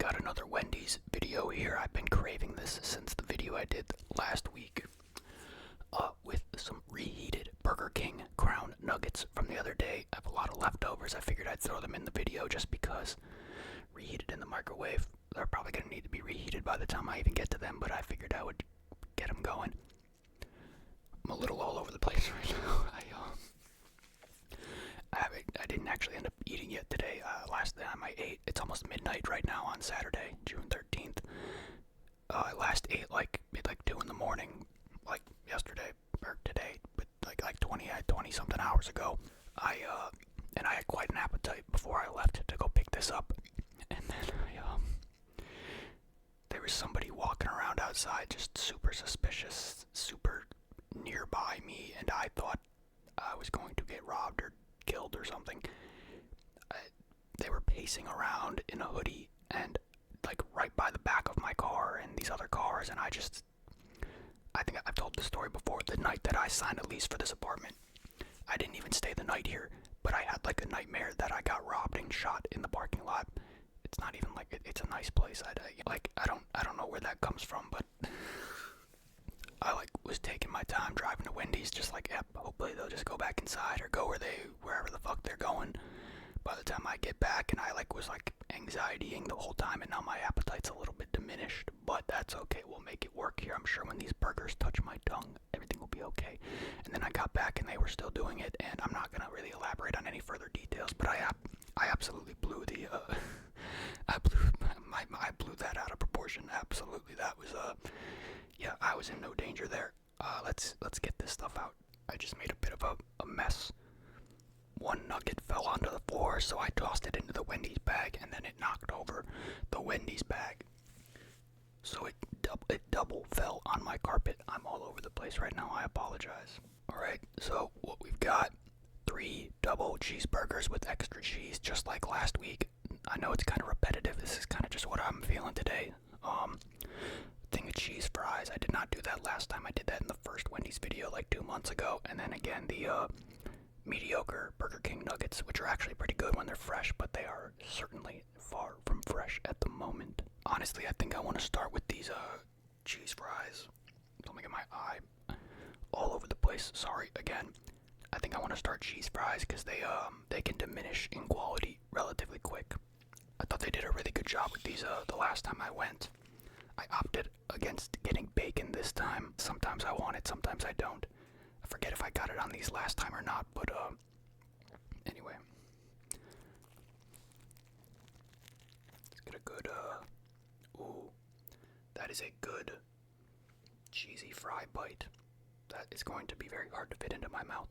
got another Wendy's video here. I've been craving this since the video I did last week with some reheated Burger King Crown Nuggets from the other day. I have a lot of leftovers. I figured I'd throw them in the video just because reheated in the microwave. They're probably going to need to be reheated by the time I even get to them, but I figured I would get them going. I'm a little all over the place right now. I didn't actually end up eating yet today. Last time I ate, it's almost midnight right now on Saturday, June 13th. I last ate like 2 in the morning, like yesterday, or today, but like 20 something hours ago. And I had quite an appetite before I left to go pick this up. And then there was somebody walking around outside just super suspicious, super nearby me, and I thought I was going to get robbed or killed or something. They were pacing around in a hoodie and like right by the back of my car and these other cars, and I think I've told this story before. The night that I signed a lease for this apartment, I didn't even stay the night here, but I had like a nightmare that I got robbed and shot in the parking lot. It's not even like it's a nice place. I don't know where that comes from, but I was taking my time driving to Wendy's, just like, yep, hopefully they'll just go back inside or go wherever the fuck they're going by the time I get back. And I was anxietying the whole time, and now my appetite's a little bit diminished, but that's okay. We'll make it work here. I'm sure when these burgers touch my tongue, everything will be okay. And then I got back and they were still doing it, and I'm not gonna really elaborate on any further details, but I absolutely blew the I blew that out of proportion. Absolutely. That was yeah, I was in no danger there. Let's get this stuff out. I just made a bit of a mess. One nugget fell onto the floor, so I tossed it into the Wendy's bag, and then it knocked over the Wendy's bag. So it double fell on my carpet. I'm all over the place right now. I apologize. Alright, so what we've got, 3 double cheeseburgers with extra cheese, just like last week. I know it's kind of repetitive. This is kind of just what I'm feeling today. Thing of cheese fries. I did not do that last time. I did that in the first Wendy's video like 2 months ago. And then again, the mediocre Burger King nuggets, which are actually pretty good when they're fresh, but they are certainly far from fresh at the moment. Honestly, I think I want to start with these cheese fries. Don't make my eye all over the place. Sorry again. I think I want to start cheese fries because they can diminish in quality relatively quick. I thought they did a really good job with these the last time I went. I opted against getting bacon this time. Sometimes I want it, sometimes I don't. I forget if I got it on these last time or not, but anyway. Let's get a good ooh. That is a good cheesy fry bite. That is going to be very hard to fit into my mouth.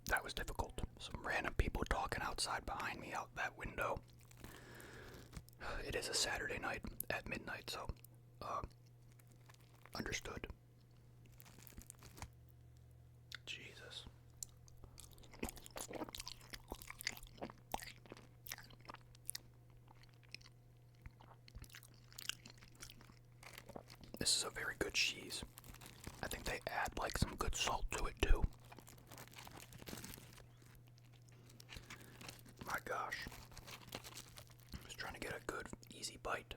That was difficult. Some random people talking outside behind me out that window. It is a Saturday night at midnight, so understood. Jesus. This is a very good cheese. I think they add some good salt to it too. My gosh. Just trying to get a good, easy bite.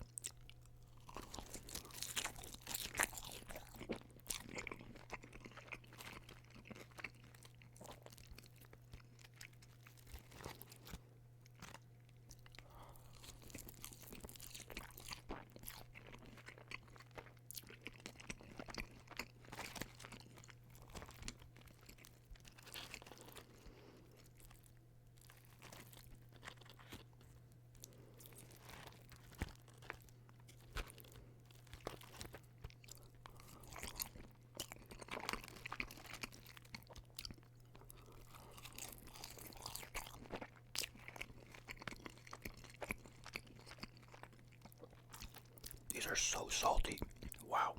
These are so salty. Wow.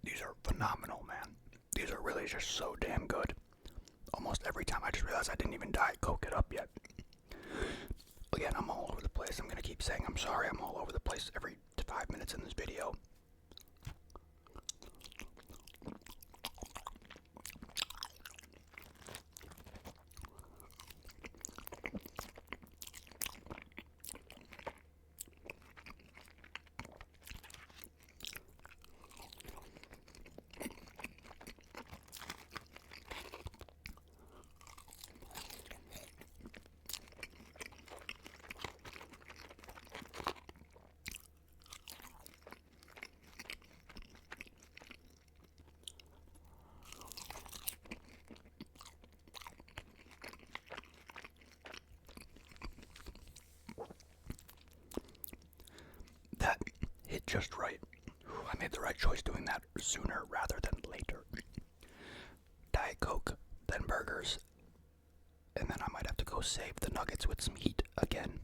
These are phenomenal, man. These are really really is just so damn good. Almost every time. I just realized I didn't even Diet Coke it up yet. Again, I'm all over the place. I'm gonna keep saying I'm sorry. I'm all over the place every 5 minutes in this video. That hit just right. I made the right choice doing that sooner rather than later. Diet Coke, then burgers, and then I might have to go save the nuggets with some heat again.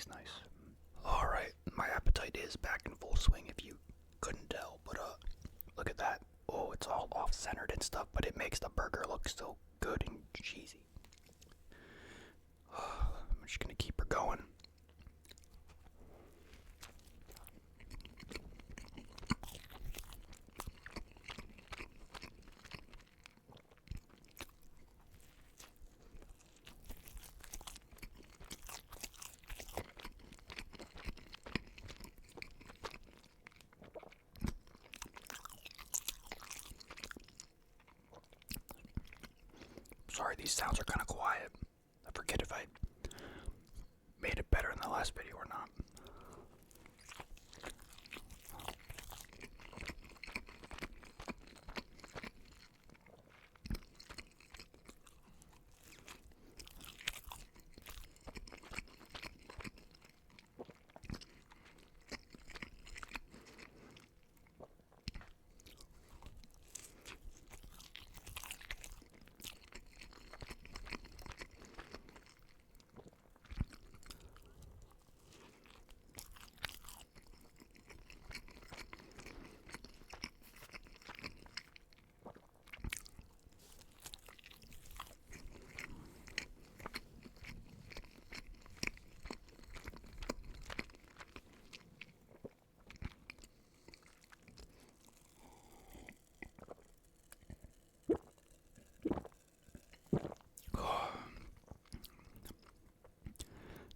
Nice. Alright, my appetite is back in full swing if you couldn't tell, but look at that. Oh, it's all off-centered and stuff, but it makes the burger look so good and cheesy. I'm just gonna keep her going. Sorry, these sounds are kind of quiet. I forget if I made it better in the last video or not.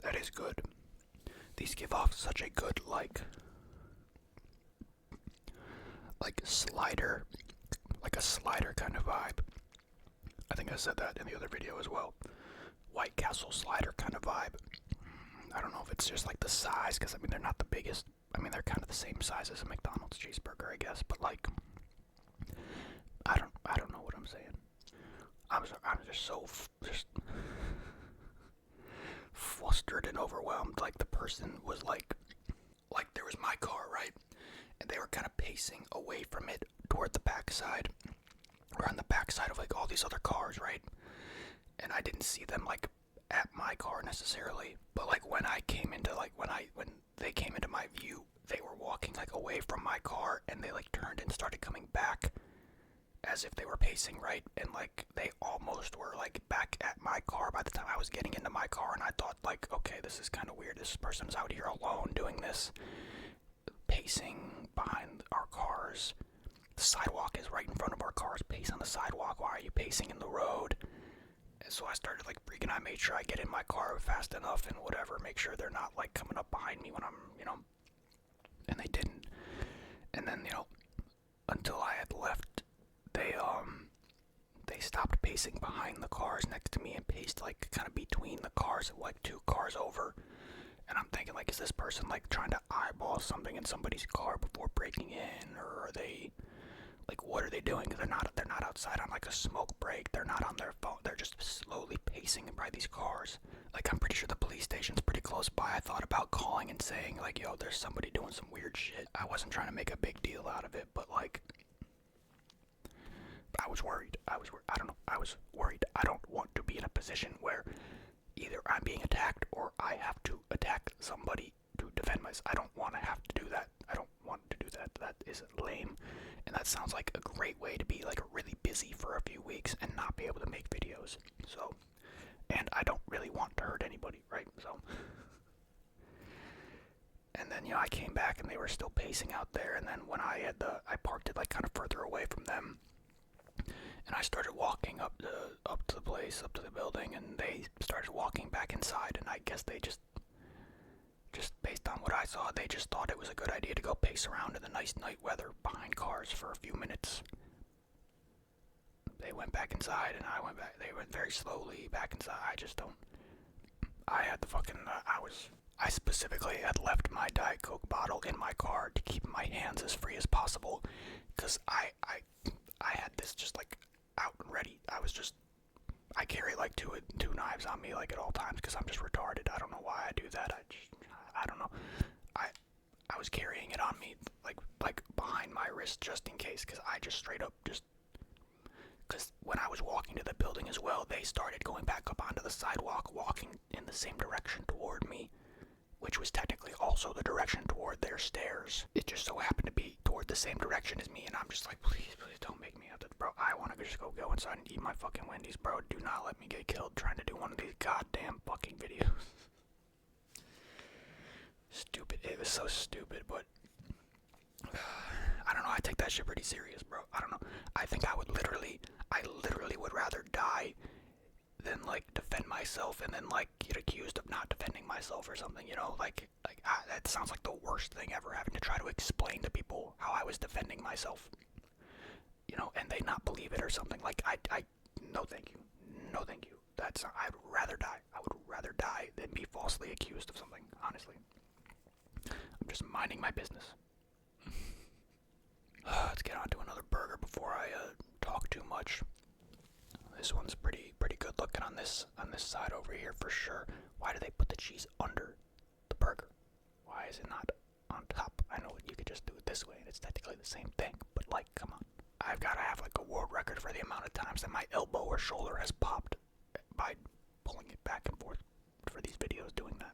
That is good. These give off such a good, like slider, like a slider kind of vibe. I think I said that in the other video as well. White Castle slider kind of vibe. I don't know if it's just like the size, because I mean they're not the biggest. I mean they're kind of the same size as a McDonald's cheeseburger, I guess. But like, I don't know what I'm saying. I'm just so flustered and overwhelmed. Like the person was like there was my car, right? And they were kind of pacing away from it toward the backside. Or on the backside of like all these other cars, right? And I didn't see them like at my car necessarily. But like when I came into like when they came into my view, they were walking like away from my car and they like turned and started coming back as if they were pacing, right? And like they almost were like back at my car by the time I was getting into my car, and I thought like, okay, this is kind of weird. This person's out here alone doing this, pacing behind our cars. The sidewalk is right in front of our cars. Pace on the sidewalk. Why are you pacing in the road? And so I started like freaking. I made sure I get in my car fast enough and whatever. Make sure they're not like coming up behind me when I'm, and they didn't. And then, until I had left, they stopped stopped pacing behind the cars next to me and paced like kind of between the cars, like 2 cars over. And I'm thinking, like, is this person like trying to eyeball something in somebody's car before breaking in, or are they like, what are they doing? They're not outside on like a smoke break. They're not on their phone. They're just slowly pacing by these cars. Like, I'm pretty sure the police station's pretty close by. I thought about calling and saying like, yo, there's somebody doing some weird shit. I wasn't trying to make a big deal out of it, but like, I was worried. I don't know. I was worried. I don't want to be in a position where either I'm being attacked or I have to attack somebody to defend myself. I don't want to have to do that. I don't want to do that. That is lame. And that sounds like a great way to be like really busy for a few weeks and not be able to make videos. So, and I don't really want to hurt anybody, right? So, and then, I came back and they were still pacing out there. And then when I parked it like kind of further away from them, and I started walking up to the place, up to the building, and they started walking back inside. And I guess they just based on what I saw, they just thought it was a good idea to go pace around in the nice night weather behind cars for a few minutes. They went back inside, and I went back. They went very slowly back inside. I had the fucking, I specifically had left my Diet Coke bottle in my car to keep my hands as free as possible, because I had this just like out and ready. I carry like two knives on me like at all times because I'm just retarded. I don't know why I do that. I don't know. I was carrying it on me like behind my wrist just in case, because I just straight up because when I was walking to the building as well, they started going back up onto the sidewalk, walking in the same direction toward me, which was technically also the direction toward their stairs. It just so happened to be toward the same direction as me, and I'm just like, please don't make me have to, bro. I want to just go inside and eat my fucking Wendy's, bro. Do not let me get killed trying to do one of these goddamn fucking videos. Stupid. It was so stupid, but I don't know. I take that shit pretty serious, bro. I don't know. I think I literally would rather die than like defend myself and then like get accused of not defending myself or something, that sounds like the worst thing ever, having to try to explain to people how I was defending myself, and they not believe it or something. Like, no thank you, I'd rather die. I would rather die than be falsely accused of something, honestly. I'm just minding my business. Let's get on to another burger before I talk too much. This one's pretty good looking on this side over here for sure. Why do they put the cheese under the burger? Why is it not on top? I know you could just do it this way and it's technically the same thing, but like, come on. I've got to have like a world record for the amount of times that my elbow or shoulder has popped by pulling it back and forth for these videos doing that.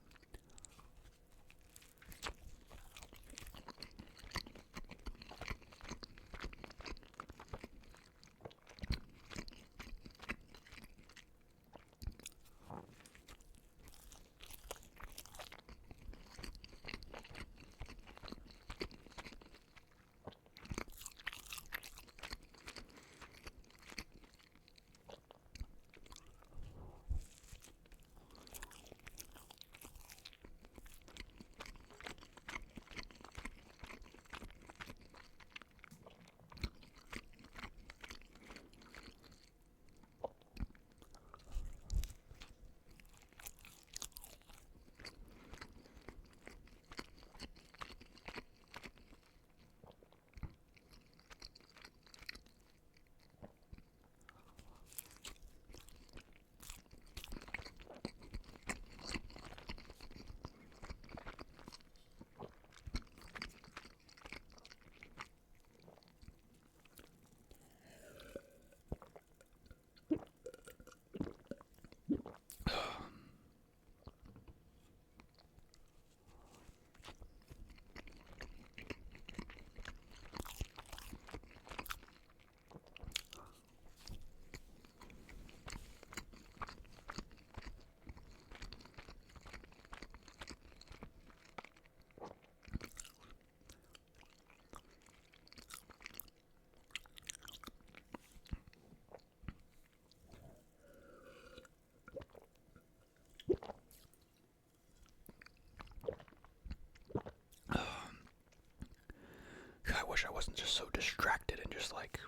I wish I wasn't just so distracted and just like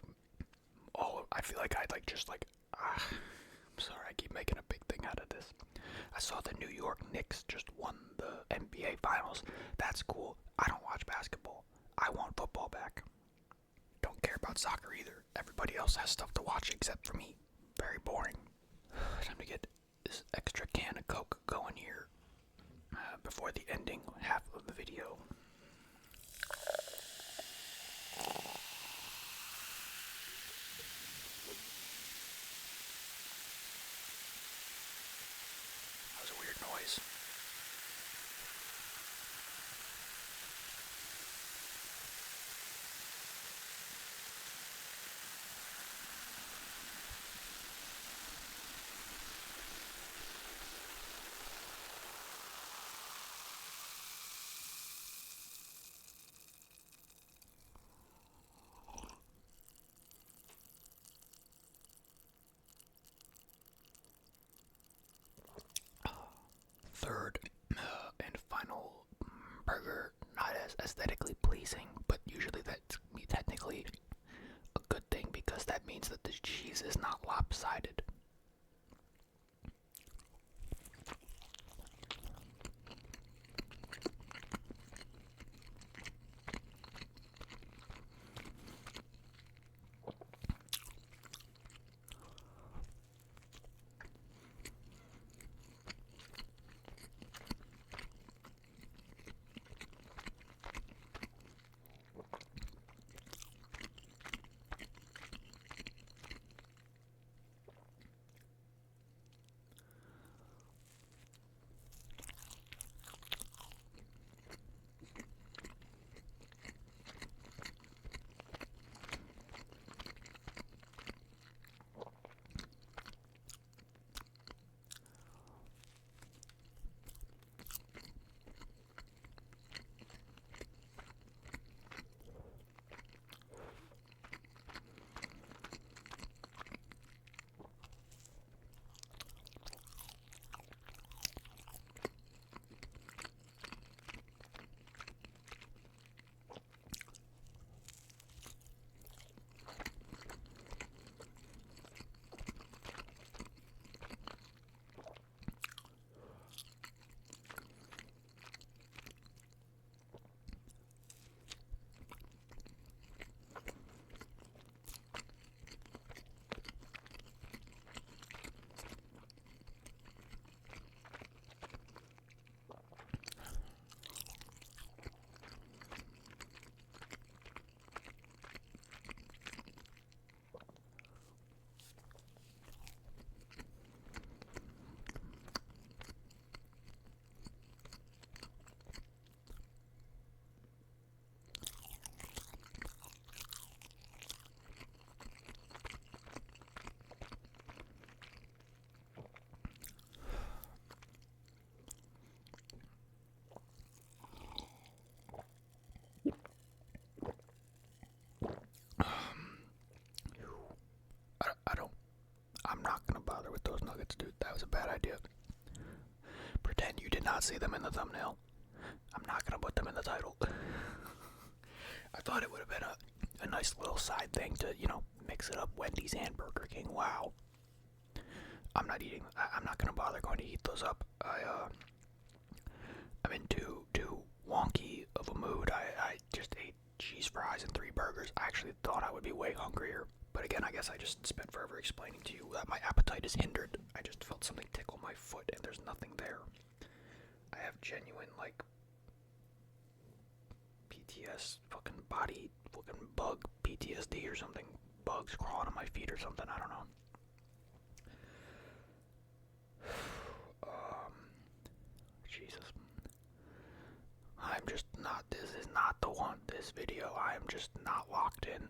I feel like I'd like just like I'm sorry, I keep making a big thing out of this. I saw the New York Knicks just won the NBA Finals. That's cool. I don't watch basketball. I want football back. Don't care about soccer either. Everybody else has stuff to watch except for me. Very boring. Time to get this extra can of Coke going here before the ending half of the video. That was a weird noise. Third and final burger, not as aesthetically pleasing, but usually that's technically a good thing because that means that the cheese is not lopsided. I'm not gonna bother with those nuggets, dude. That was a bad idea. Pretend you did not see them in the thumbnail. I'm not gonna put them in the title. I thought it would have been a nice little side thing to, mix it up. Wendy's and Burger King. Wow. I'm not gonna bother going to heat those up. I'm in too wonky of a mood. I just ate cheese fries and 3 burgers. I actually thought I would be way hungrier. But again, I guess I just spent forever explaining to you that my appetite is hindered. I just felt something tickle my foot and there's nothing there. I have genuine, PTS, fucking body, fucking bug PTSD or something. Bugs crawling on my feet or something, I don't know. Jesus. I'm just not, this is not the one, this video. I am just not locked in.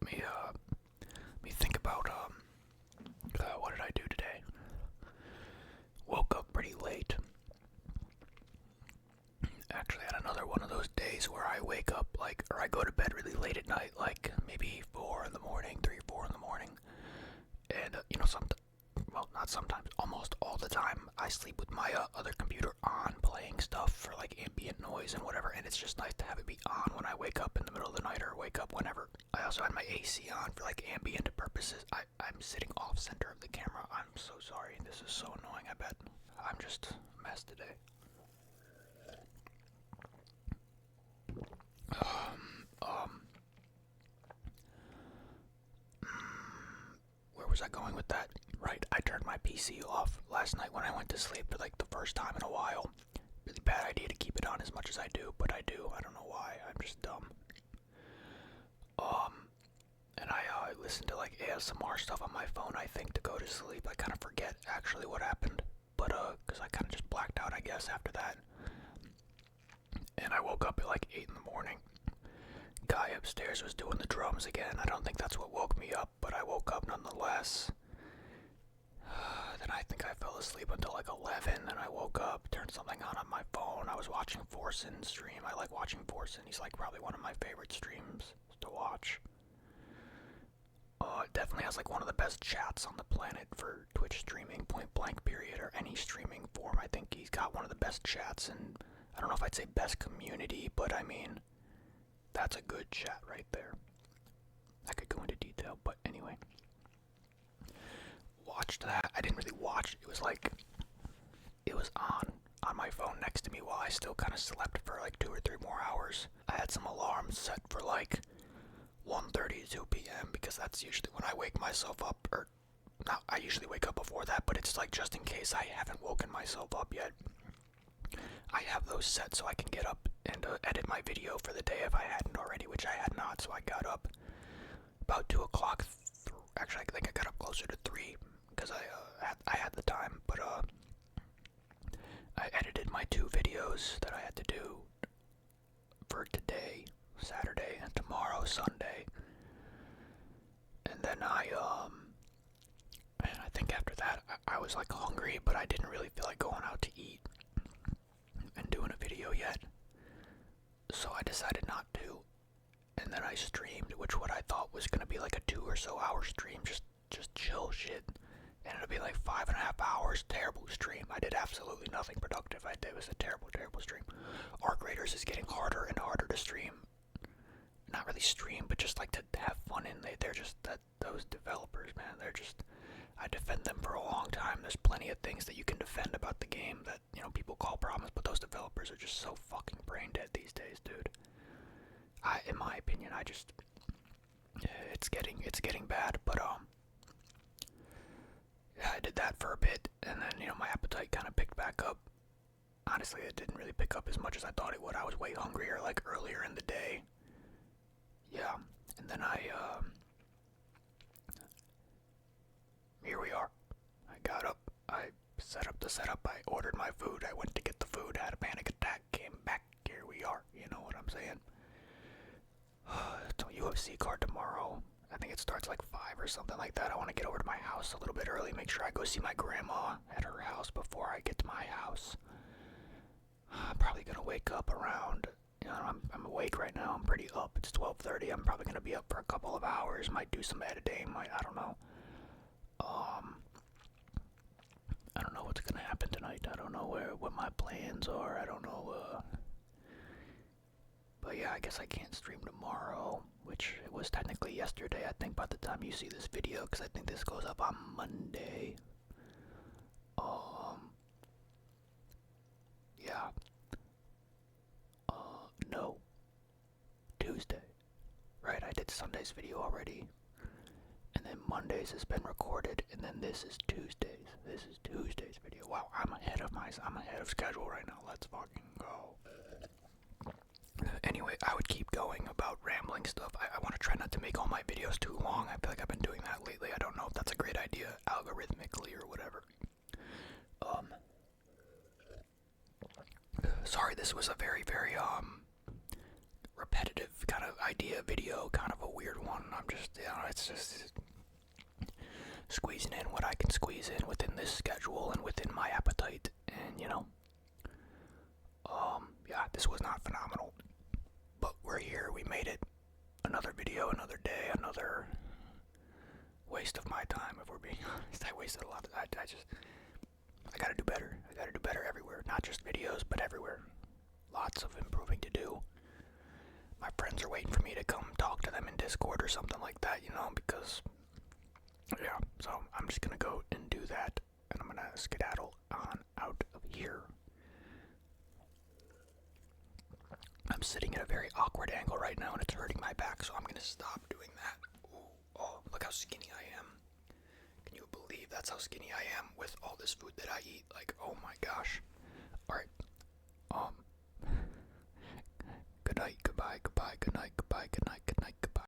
Let me think about, what did I do today? Woke up pretty late. Actually had another one of those days where I wake up, or I go to bed really late at night, maybe 4 in the morning, 3 or 4 in the morning. And, not sometimes, almost all the time, I sleep with my other computer on, playing stuff for, ambient noise and whatever, and it's just nice to have it be on when I wake up in the middle of the night, or wake up whenever. also had my AC on for like ambient purposes. I'm sitting off center of the camera. I'm so sorry. This is so annoying. I bet I'm just a mess today. Where was I going with that? Right, I turned my PC off last night when I went to sleep for like the first time in a while. Really bad idea to keep it on as much as I do, but I do. I don't know why. I'm just dumb. And I listen to like ASMR stuff on my phone, I think, to go to sleep. I kind of forget actually what happened, but because I kind of just blacked out, I guess, after that. And I woke up at like 8 in the morning. Guy upstairs was doing the drums again. I don't think that's what woke me up, but I woke up nonetheless. Then I think I fell asleep until like 11, then I woke up, turned something on my phone. I was watching Forsen stream. I like watching Forsen. He's like probably one of my favorite streams to watch. Definitely has like one of the best chats on the planet for Twitch streaming, point blank period, or any streaming form. I think he's got one of the best chats, and I don't know if I'd say best community, but I mean, that's a good chat right there. I could go into detail, but anyway. Watched that. I didn't really watch. It was like, it was on my phone next to me while I still kind of slept for like 2 or 3 more hours. I had some alarms set for like 1:30 to 2 p.m. because that's usually when I wake myself up, or not, I usually wake up before that, but it's like just in case I haven't woken myself up yet. I have those set so I can get up and edit my video for the day if I hadn't already, which I had not, so I got up about 2 o'clock. Actually, I think I got up closer to 3 because I had the time, but I edited my 2 videos that I had to do for today, Saturday, and tomorrow, Sunday. And then I think after that, I was like hungry, but I didn't really feel like going out to eat and doing a video yet. So I decided not to. And then I streamed, which what I thought was going to be like a 2 or so hour stream, just chill shit. And it'll be like 5.5 hours, terrible stream. I did absolutely nothing productive. It was a terrible stream. Arc Raiders is getting harder and harder to stream. Not really stream, but just like to have fun in. They're just, those developers, man, they're just, I defend them for a long time. There's plenty of things that you can defend about the game that, you know, people call problems, but those developers are just so fucking brain dead these days, dude. In my opinion, it's getting bad, but yeah, I did that for a bit, and then, you know, my appetite kind of picked back up. Honestly, it didn't really pick up as much as I thought it would. I was way hungrier, like, earlier in the day. Yeah, and then here we are. I got up, I set up the setup, I ordered my food, I went to get the food, had a panic attack, came back, here we are, you know what I'm saying? It's a UFC card tomorrow. I think it starts like 5 or something like that. I want to get over to my house a little bit early, make sure I go see my grandma at her house before I get to my house. I'm probably gonna wake up around, you know, I'm awake right now, I'm pretty up, it's 12:30, I'm probably gonna be up for a couple of hours, might do some editing, I don't know. I don't know what's gonna happen tonight, I don't know what my plans are, I don't know, but yeah, I guess I can't stream tomorrow, which it was technically yesterday, I think, by the time you see this video, because I think this goes up on Monday. Yeah. No. Tuesday. Right, I did Sunday's video already. And then Monday's has been recorded, and then this is Tuesday's. This is Tuesday's video. Wow, I'm ahead of schedule right now. Let's fucking go. Anyway, I would keep going about rambling stuff. I want to try not to make all my videos too long. I feel like I've been doing that lately. I don't know if that's a great idea, algorithmically or whatever. Sorry, this was a very, very, repetitive kind of idea video, kind of a weird one. I'm just, you know, it's just squeezing in what I can squeeze in within this schedule and within my appetite, and, you know, yeah, this was not phenomenal, but we're here, we made it. Another video, another day, another waste of my time, if we're being honest. I wasted a lot of, I gotta do better. I gotta do better everywhere, not just videos, but everywhere. Lots of improving to do. my friends are waiting for me to come talk to them in Discord or something like that, you know, because, yeah, so I'm just gonna go and do that, and I'm gonna skedaddle on out of here. I'm sitting at a very awkward angle right now, and it's hurting my back, so I'm gonna stop doing that. Ooh, oh, look how skinny I am. Can you believe that's how skinny I am with all this food that I eat? Like, oh my gosh. Alright, good night, goodbye, goodbye, good night, goodbye, good night,